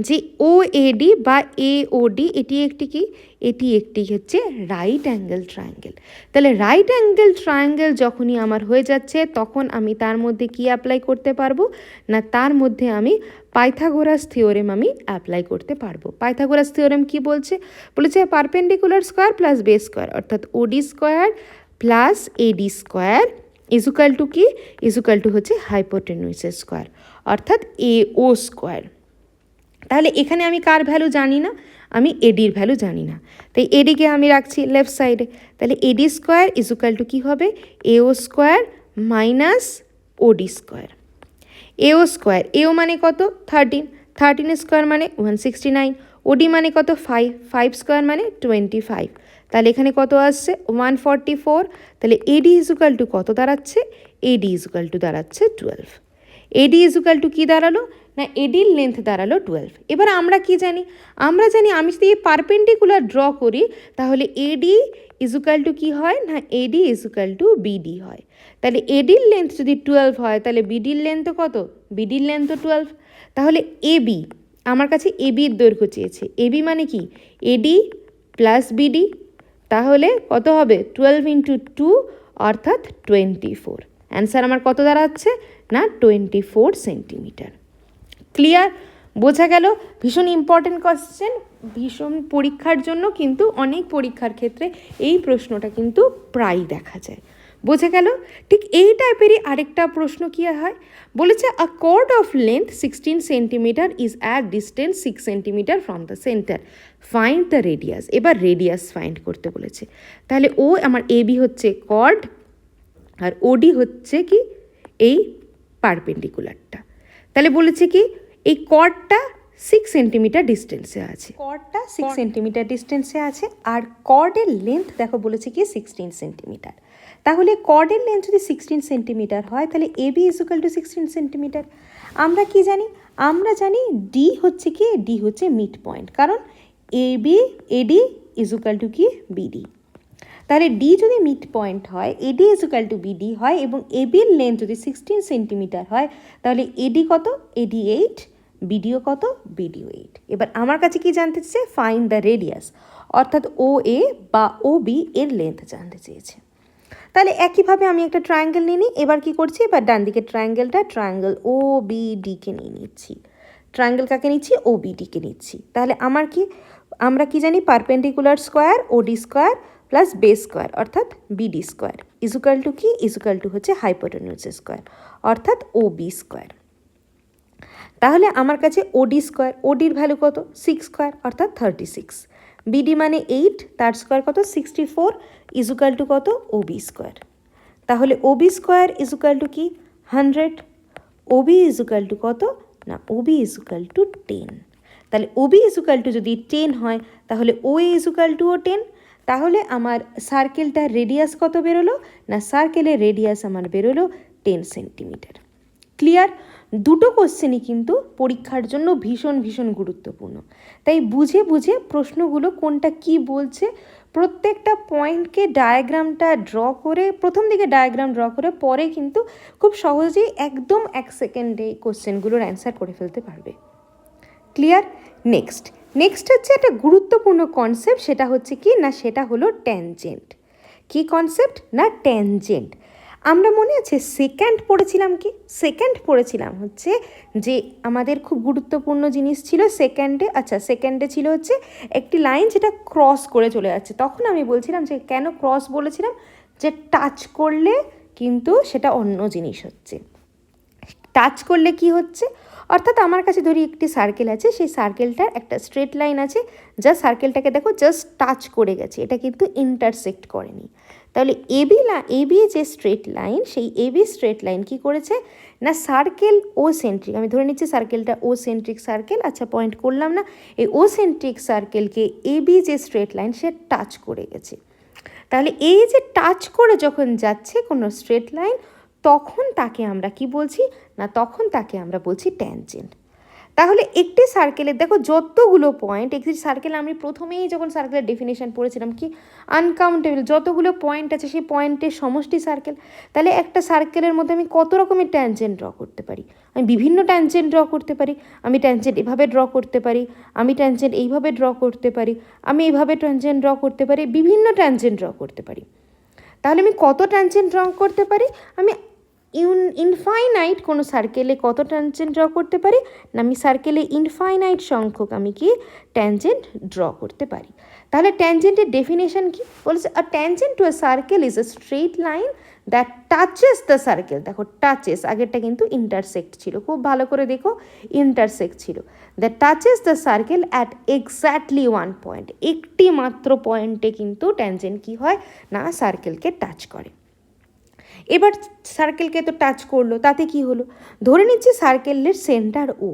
যে ও এডি বা এ ও ডি এটি একটি কি, এটি একটি হচ্ছে রাইট অ্যাঙ্গেল ট্রায়াঙ্গেল। তাহলে রাইট অ্যাঙ্গেল ট্রায়াঙ্গেল যখনই আমার হয়ে যাচ্ছে তখন আমি তার মধ্যে কি অ্যাপ্লাই করতে পারবো না, তার মধ্যে আমি পাইথাগোরাস থিওরেম আমি অ্যাপ্লাই করতে পারবো। পাইথাগোরাস থিওরেম কি বলছে, বলেছে perpendicular square plus base square, অর্থাৎ OD square plus AD square equal to কি, ইজুকাল টু হচ্ছে হাইপোটেনিউসের স্কোয়ার, অর্থাৎ এ ও স্কোয়ার। তাহলে এখানে আমি কার ভ্যালু জানি না, আমি এডির ভ্যালু জানি না, তাই এডিকে আমি রাখছি লেফট সাইডে। তাহলে এডি স্কোয়ার ইজুকাল টু কী হবে, এও স্কোয়ার মাইনাস ওডি স্কোয়ার। এও স্কোয়ার, এও মানে কত 13, 13 স্কোয়ার মানে 169, ওডি মানে কত 5, 5 স্কোয়ার মানে 25, তাহলে এখানে কত আসছে 144। তাহলে এডি ইজুকাল টু কত দাঁড়াচ্ছে, এডি ইজুকাল টু দাঁড়াচ্ছে 12। এডি ইজুকাল টু কী দাঁড়ালো না, এডির লেন্থ দাঁড়ালো 12। এবার আমরা কি জানি, আমরা জানি আমি যদি পারপেন্ডিকুলার ড্র করি তাহলে এডি ইজুকাল টু কী হয় না, এডি ইজুকাল টু বিডি হয়। তাহলে এডির লেন্থ যদি 12 হয় তাহলে বিডির লেন্থ কত, বিডির লেন্থ 12। তাহলে এবি, আমার কাছে এবির দৈর্ঘ্য চেয়েছে, এবি মানে কি এডি প্লাস বিডি তাহলে কত হবে 12 ইন্টু 2 অর্থাৎ 24। অ্যান্সার আমার কত দাঁড়াচ্ছে না 24 সেন্টিমিটার। ক্লিয়ার? বোঝা গেল? ভীষণ ইম্পর্টেন্ট কোশ্চেন, ভীষণ পরীক্ষার জন্য কিন্তু অনেক পরীক্ষার ক্ষেত্রে এই প্রশ্নটা কিন্তু প্রায়ই দেখা যায়। বোঝা গেল? ঠিক এই টাইপেরই আরেকটা প্রশ্ন কী হয়, বলেছে a chord of length 16 centimetre is at distance 6 centimetre from the centre, find the radius. এবার রেডিয়াস ফাইন্ড করতে বলেছে। তাহলে ও আমার এবি হচ্ছে কর্ড আর ওডি হচ্ছে কি এই পারপেন্ডিকুলারটা। তাহলে বলেছে কি এই কর্ডটা 6 সেন্টিমিটার ডিস্টেন্সে আছে, কর্ডটা 6 সেন্টিমিটার ডিস্টেন্সে আছে আর কর্ডের লেন্থ দেখো বলেছে কি 16 সেন্টিমিটার। তাহলে কর্ডের লেন্থ যদি 16 সেন্টিমিটার হয় তাহলে এবি ইকুয়াল টু 16 সেন্টিমিটার। আমরা কি জানি? আমরা জানি ডি হচ্ছে কি, ডি হচ্ছে মিড পয়েন্ট, কারণ এডি ইকুয়াল টু কি বিডি। তাহলে ডি যদি মিড পয়েন্ট হয়, এডি ইকুয়াল টু বিডি হয় এবং এবির লেন্থ যদি 16 সেন্টিমিটার হয় তাহলে এডি কত? এডি 8, বিডিও কত? বিডিও 8। এবার আমার কাছে কি জানতে চেয়েছে? ফাইন্ড দ্য রেডিয়াস, অর্থাৎ ও এ বা ও বি এর লেন্থ জানতে চেয়েছে। তাহলে একইভাবে আমি একটা ট্রায়াঙ্গেল নিয়ে নিই। এবার কী করছি? এবার ডান দিকের ট্রায়াঙ্গেল ও বি ডিকে নিয়ে নিচ্ছি। ট্রায়াঙ্গেল কাকে নিচ্ছি? ও বি ডিকে নিচ্ছি। তাহলে আমরা কি জানি? পারপেন্ডিকুলার স্কোয়ার ওডি স্কোয়ার প্লাস বেস স্কোয়ার অর্থাৎ বিডি স্কোয়ার ইকুয়াল টু কি? ইকুয়াল টু হচ্ছে হাইপোটেনিউজ স্কোয়ার অর্থাৎ ও বি স্কোয়ার। তাহলে আমার কাছে ওডি স্কোয়ার, ওডির ভ্যালু কত? 6 স্কোয়ার অর্থাৎ 36। বিডি মানে 8, তার স্কোয়ার কত? 64 ইকুয়াল টু কত? Obi square. তাহলে ওবি স্কোয়ার ইকুয়াল টু কি? 100। ওবি ইকুয়াল টু কত? না ওবি ইকুয়াল টু 10। তাহলে ওবি ইকুয়াল টু যদি 10 হয় তাহলে ও ইকুয়াল টুও 10। তাহলে আমার সার্কেলটার রেডিয়াস কত বেরোলো? না সার্কেলের রেডিয়াস আমার বেরোলো 10 সেন্টিমিটার। ক্লিয়ার? দুটো কোশ্চেনই কিন্তু পরীক্ষার জন্য ভীষণ ভীষণ গুরুত্বপূর্ণ, তাই বুঝে বুঝে প্রশ্নগুলো কোনটা কি বলছে প্রত্যেকটা পয়েন্টকে ডায়াগ্রামটা ড্র করে, প্রথম দিকে ডায়াগ্রাম ড্র করে পরে কিন্তু খুব সহজেই একদম 1 সেকেন্ডে কোশ্চেনগুলোর অ্যান্সার করে ফেলতে পারবে। ক্লিয়ার? নেক্সট হচ্ছে একটা গুরুত্বপূর্ণ কনসেপ্ট, সেটা হচ্ছে কি না সেটা হলো ট্যানজেন্ট। কি কনসেপ্ট? না ট্যানজেন্ট। আমরা মনে আছে সেকেন্ড পড়েছিলাম হচ্ছে যে আমাদের খুব গুরুত্বপূর্ণ জিনিস ছিল সেকেন্ডে। আচ্ছা, সেকেন্ডে ছিল হচ্ছে একটি লাইন যেটা ক্রস করে চলে যাচ্ছে। তখন আমি বলছিলাম যে কেন ক্রস বলেছিলাম, যে টাচ করলে কিন্তু সেটা অন্য জিনিস হচ্ছে। টাচ করলে কি হচ্ছে? অর্থাৎ আমার কাছে ধরি একটি সার্কেল আছে, সেই সার্কেলটার একটা স্ট্রেট লাইন আছে, যা সার্কেলটাকে দেখো জাস্ট টাচ করে গেছে, এটা কিন্তু ইন্টারসেক্ট করেনি। তাহলে এবি যে স্ট্রেট লাইন, সেই এবি স্ট্রেট লাইন কি করেছে না সার্কেল ও সেন্ট্রিক, আমি ধরে নিচ্ছি সার্কেলটা ও সেন্ট্রিক সার্কেল, আচ্ছা পয়েন্ট করলাম না, এই ও সেন্ট্রিক সার্কেলকে এবি যে স্ট্রেট লাইন সে টাচ করে গেছে। তাহলে এই যে টাচ করে যখন যাচ্ছে কোনো স্ট্রেট লাইন, তখন তাকে আমরা কি বলছি না তখন তাকে আমরা বলছি ট্যানজেন্ট। তাহলে একটি সার্কেলের দেখো যতগুলো পয়েন্ট, একটি সার্কেল আমি প্রথমেই যখন সার্কেলের ডেফিনেশন পড়েছিলাম কি আনকাউন্টেবল, যতগুলো পয়েন্ট আছে সেই পয়েন্টের সমষ্টি সার্কেল। তাহলে একটা সার্কেলের মধ্যে আমি কত রকমের ট্যানজেন্ট ড্র করতে পারি? আমি বিভিন্ন ট্যানজেন্ট ড্র করতে পারি। আমি ট্যানজেন্ট এভাবে ড্র করতে পারি, আমি ট্যানজেন্ট এইভাবে ড্র করতে পারি, আমি এইভাবে ট্যানজেন্ট ড্র করতে পারি, বিভিন্ন ট্যানজেন্ট ড্র করতে পারি। তাহলে আমি কত ট্যানজেন্ট ড্র করতে পারি? আমি ইনফাইনাইট কোনো সার্কেলে কত ট্যানজেন্ট ড্র করতে পারি না আমি সার্কেলে ইনফাইনাইট সংখ্যক আমি কি ট্যানজেন্ট ড্র করতে পারি। তাহলে ট্যানজেন্টের ডেফিনেশন কি বলেছে? A tangent to a circle is a straight line that touches the circle. দেখো টাচেস, আগেরটা কিন্তু ইন্টারসেক্ট ছিল, খুব ভালো করে দেখো ইন্টারসেক্ট ছিল। That touches the circle at exactly one point. একটি মাত্র পয়েন্টে কিন্তু ট্যানজেন্ট কি হয় না সার্কেলকে টাচ করে। এবার সার্কেলকে তো টাচ করলো, তাতে কি হলো? ধরে নিচ্ছি সার্কেলের সেন্টার ও।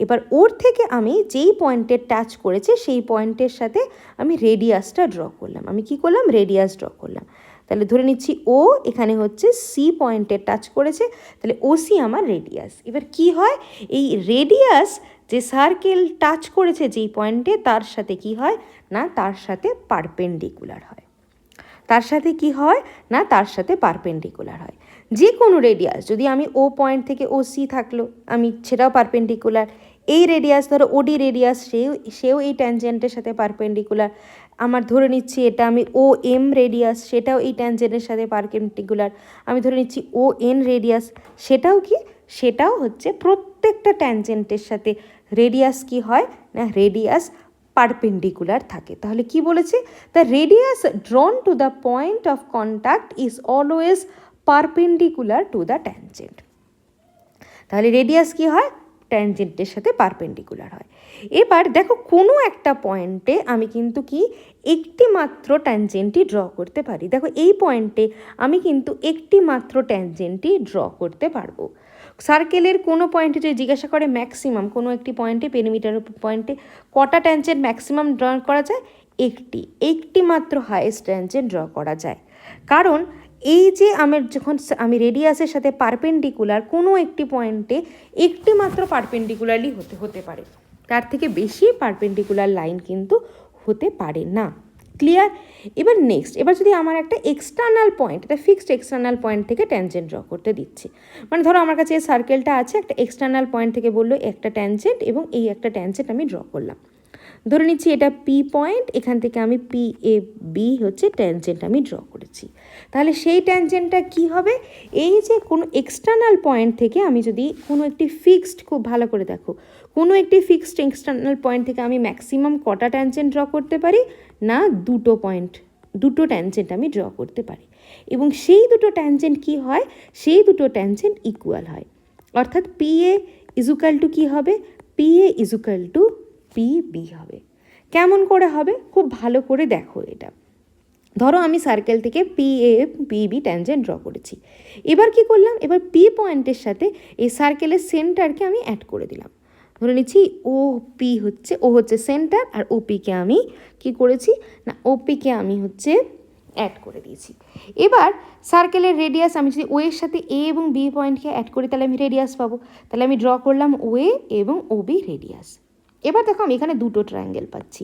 এবার ওর থেকে আমি যেই পয়েন্টে টাচ করেছে সেই পয়েন্টের সাথে আমি রেডিয়াসটা ড্র করলাম। আমি কি করলাম? রেডিয়াস ড্র করলাম। তাহলে ধরে নিচ্ছি ও এখানে হচ্ছে সি পয়েন্টে টাচ করেছে, তাহলে ও সি আমার রেডিয়াস। এবার কি হয়? এই রেডিয়াস যে সার্কেল টাচ করেছে যেই পয়েন্টে তার সাথে কি হয় না তার সাথে পারপেন্ডিকুলার হয়। তার সাথে কি হয় না তার সাথে পারপেন্ডিকুলার হয়। যে কোনো রেডিয়াস যদি আমি ও পয়েন্ট থেকে ও সি থাকলো, আমি সেটাও পারপেন্ডিকুলার, এই রেডিয়াস ধরো ওডি রেডিয়াস, সেও এই ট্যানজেন্টের সাথে পারপেন্ডিকুলার। আমার ধরে নিচ্ছি এটা আমি ও এম রেডিয়াস, সেটাও এই ট্যানজেন্টের সাথে পারপেন্ডিকুলার। আমি ধরে নিচ্ছি ও এন রেডিয়াস, সেটাও কি, সেটাও হচ্ছে প্রত্যেকটা ট্যানজেন্টের সাথে রেডিয়াস কি হয় না, রেডিয়াস পারপেন্ডিকুলার থাকে। তাহলে কি বলেছে, the radius ড্রন to the point of contact is always perpendicular to the tangent. তাহলে রেডিয়াস কি হয়, ট্যানজেন্টের সাথে পারপেন্ডিকুলার হয়। এবার দেখো কোনো একটা পয়েন্টে আমি কিন্তু কি একটি মাত্র ট্যানজেন্টই ড্র করতে পারি। দেখো এই পয়েন্টে আমি কিন্তু একটি মাত্র ট্যানজেন্টই ড্র করতে পারবো। সার্কেলের কোনো পয়েন্টে যদি জিজ্ঞাসা করে ম্যাক্সিমাম কোনো একটি পয়েন্টে, পেরিমিটার পয়েন্টে কটা ট্যানজেন্ট ম্যাক্সিমাম ড্র করা যায়, একটি মাত্র হাইয়েস্ট ট্যানজেন্ট ড্র করা যায়। কারণ এই যে আমার যখন আমি রেডিয়াসের সাথে পারপেন্ডিকুলার কোনো একটি পয়েন্টে একটি মাত্র পারপেন্ডিকুলারলি হতে পারে, তার থেকে বেশি পারপেন্ডিকুলার লাইন কিন্তু হতে পারে না। ক্লিয়ার? এবার নেক্সট, এবার যদি আমার একটা এক্সটার্নাল পয়েন্ট, একটা ফিক্সড এক্সটার্নাল পয়েন্ট থেকে ট্যানজেন্ট ড্র করতে দিচ্ছে, মানে ধরো আমার কাছে এই সার্কেলটা আছে, একটা এক্সটার্নাল পয়েন্ট থেকে বললো একটা ট্যানজেন্ট এবং এই একটা ট্যানজেন্ট আমি ড্র করলাম। ধরে নিচ্ছি এটা পি পয়েন্ট, এখান থেকে আমি পি এ বি হচ্ছে ট্যানজেন্ট আমি ড্র করেছি। তাহলে সেই ট্যানজেন্টটা কি হবে, এই যে কোনো এক্সটার্নাল পয়েন্ট থেকে আমি যদি কোনো একটি ফিক্সড, খুব ভালো করে দেখো, কোনো একটি ফিক্সড এক্সটার্নাল পয়েন্ট থেকে আমি ম্যাক্সিমাম কটা ট্যানজেন্ট ড্র করতে পারি না, দুটো ট্যানজেন্ট আমি ড্র করতে পারি। এবং সেই দুটো ট্যানজেন্ট কি হয়, সেই দুটো ট্যানজেন্ট ইকুয়াল হয়। অর্থাৎ পি এ ইজুকাল টু কী হবে, P A equal to P B হবে। কেমন করে হবে, খুব ভালো করে দেখো এটা। ধরো আমি সার্কেল থেকে P A P B tangent draw করেছি। এবার কি করলাম, এবার পি পয়েন্টের সাথে এই সার্কেলের সেন্টারকে আমি অ্যাড করে দিলাম। ধরে নিচ্ছি ও হচ্ছে সেন্টার, আর ওপিকে আমি কি করেছি না, ওপিকে আমি হচ্ছে অ্যাড করে দিয়েছি। এবার সার্কেলের রেডিয়াস আমি যদি ও এর সাথে এ এবং বি পয়েন্টকে অ্যাড করি তাহলে আমি রেডিয়াস পাবো। তাহলে আমি ড্র করলাম ও এ এবং ও বি রেডিয়াস। এবার দেখো আমি এখানে দুটো ট্রায়াঙ্গেল পাচ্ছি,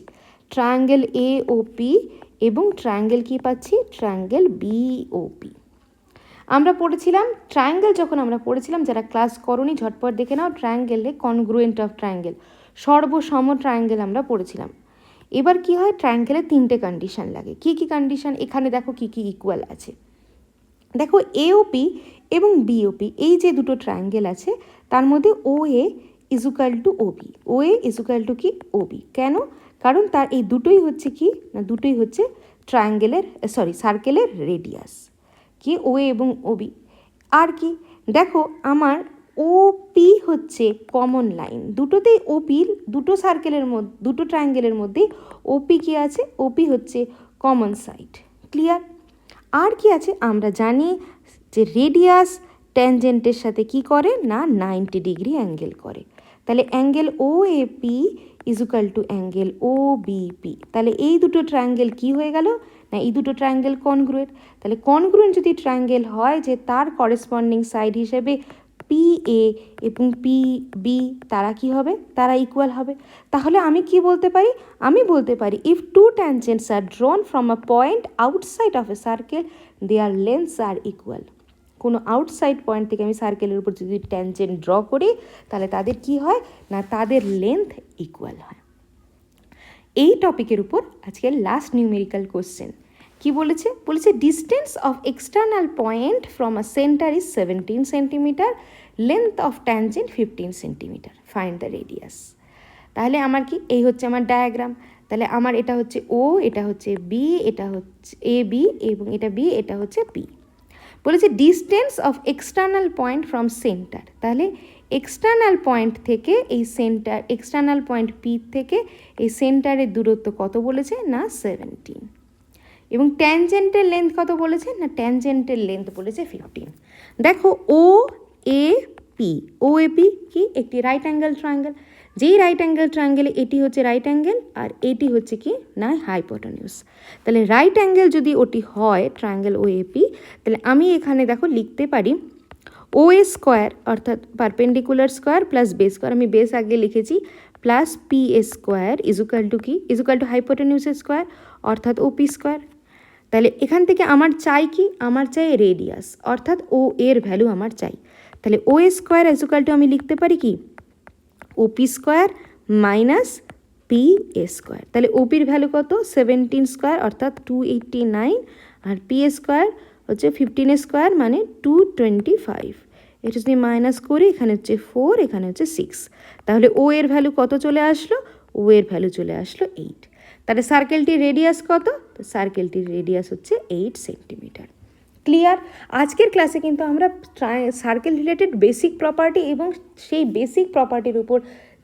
ট্রায়াঙ্গেল এ ও পি এবং ট্রায়াঙ্গেল কি পাচ্ছি, ট্রায়াঙ্গেল বি ও পি। আমরা পড়েছিলাম ট্রায়াঙ্গেল, যখন আমরা পড়েছিলাম, যারা ক্লাস করোনি ঝটপট দেখে নাও, ট্রায়াঙ্গেলে কনগ্রুয়েন্ট অফ ট্রায়াঙ্গেল, সর্বসম ট্রায়াঙ্গেল আমরা পড়েছিলাম। এবার কি হয়, ট্রায়াঙ্গেলে তিনটে কন্ডিশন লাগে। কি কি কন্ডিশন, এখানে দেখো কি কি ইকুয়াল আছে। দেখো এওপি এবং বিওপি এই যে দুটো ট্রায়াঙ্গেল আছে, তার মধ্যে ও এ equal two Obi, O A equal to কি ওবি। কেন, কারণ তার এই দুটোই হচ্ছে কি না, দুটোই হচ্ছে সার্কেলের রেডিয়াস কি, ও এ এবং ওবি। আর কি দেখো, আমার ওপি হচ্ছে কমন লাইন, দুটোতেই ওপির, দুটো ট্রায়াঙ্গেলের মধ্যেই ওপি কি আছে, ওপি হচ্ছে কমন সাইড। ক্লিয়ার? আর কি আছে, আমরা জানি যে রেডিয়াস ট্যানজেন্টের সাথে কি করে না, 90 ডিগ্রি অ্যাঙ্গেল করে। তাহলে angle O A P equal to angle O BP. তাহলে এই দুটো ট্রায়াঙ্গেল কি হয়ে গেল না, এই দুটো ট্রায়াঙ্গেল কনগ্রুয়েন্ট। তাহলে কনগ্রুয়েন্ট যদি ট্রায়াঙ্গেল হয়, যে তার করেসপন্ডিং সাইড হিসেবে পি এ এবং পি বি তারা কি হবে, তারা ইকুয়াল হবে। তাহলে আমি কি বলতে পারি, আমি বলতে পারি if two tangents are drawn from a point outside of a circle their lengths are equal. কোনো আউটসাইড পয়েন্ট থেকে আমি সার্কেলের উপর যদি ট্যানজেন্ট ড্র করি তাহলে তাদের কি হয় না, তাদের লেন্থ ইকুয়াল হয়। এই টপিকের উপর আজকের লাস্ট নিউমেরিক্যাল কোশ্চেন কি বলেছে, distance of external point from a centre is 17 centimetre, length of tangent 15 centimetre, find the radius. তাহলে আমার কি, এই হচ্ছে আমার ডায়াগ্রাম। তাহলে আমার এটা হচ্ছে ও, এটা হচ্ছে বি, এটা হচ্ছে এ বি এবং এটা বি, এটা হচ্ছে পি। বলেছে distance of external point from centre. তাহলে এক্সটার্নাল পয়েন্ট থেকে এই সেন্টার, এক্সটার্নাল পয়েন্ট পি থেকে এই সেন্টারের দূরত্ব কত বলেছে না 17। এবং ট্যানজেন্টের লেন্থ কত বলেছে না, ট্যানজেন্টের লেন্থ বলেছে 15। দেখো ও A P, O A P কি একটি রাইট অ্যাঙ্গেল ট্রায়াঙ্গেল, যেই রাইট অ্যাঙ্গেল ট্রায়াঙ্গেলে এটি হচ্ছে রাইট অ্যাঙ্গেল আর এটি হচ্ছে কি না হাইপোটেনিউস। তাহলে রাইট অ্যাঙ্গেল যদি ওটি হয় ট্রায়াঙ্গেল ও এ পি, তাহলে আমি এখানে দেখো লিখতে পারি ও এ স্কোয়ার অর্থাৎ perpendicular square plus base square, আমি বেস আগে লিখেছি, plus P A square equal to কি, ইজুকাল টু হাইপোটেনিউসের স্কোয়ার অর্থাৎ ওপি স্কোয়ার। তাহলে এখান থেকে আমার চাই কি, আমার চাই রেডিয়াস অর্থাৎ ও এর ভ্যালু আমার চাই। তাহলে ও এ স্কোয়ার ইজুকাল টু আমি লিখতে পারি কি, ওপি square minus P A square. তাহলে ওপির ভ্যালু কত 17 স্কোয়ার অর্থাৎ 289, আর পি এ স্কোয়ার হচ্ছে 15 স্কোয়ার মানে 225। এটা যদি মাইনাস করি এখানে হচ্ছে 4, এখানে হচ্ছে 6, তাহলে ও এর ভ্যালু কত চলে আসলো? ও এর ভ্যালু চলে আসলো 8। তাহলে সার্কেলটির রেডিয়াস কত? তো সার্কেলটির রেডিয়াস হচ্ছে 8 সেন্টিমিটার। ক্লিয়ার? আজকের ক্লাসে কিন্তু আমরা সার্কেল রিলেটেড বেসিক প্রপার্টি এবং সেই বেসিক প্রপার্টির উপর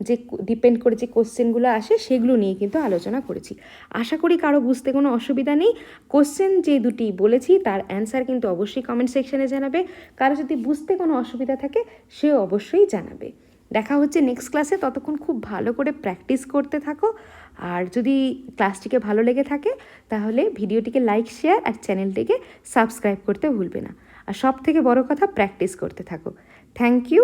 যে ডিপেন্ড করে যে কোশ্চেনগুলো আসে সেগুলো নিয়ে কিন্তু আলোচনা করেছি। আশা করি কারো বুঝতে কোনো অসুবিধা নেই। কোশ্চেন যে দুটি বলেছি তার অ্যান্সার কিন্তু অবশ্যই কমেন্ট সেকশনে জানাবে। কারো যদি বুঝতে কোনো অসুবিধা থাকে সেও অবশ্যই জানাবে। দেখা হচ্ছে নেক্সট ক্লাসে, ততক্ষণ খুব ভালো করে প্র্যাকটিস করতে থাকো। আর যদি ক্লাসটিকে ভালো লেগে থাকে তাহলে ভিডিওটিকে লাইক, শেয়ার আর চ্যানেলটিকে সাবস্ক্রাইব করতে ভুলবে না। আর সব থেকে বড় কথা, প্র্যাকটিস করতে থাকো। Thank you.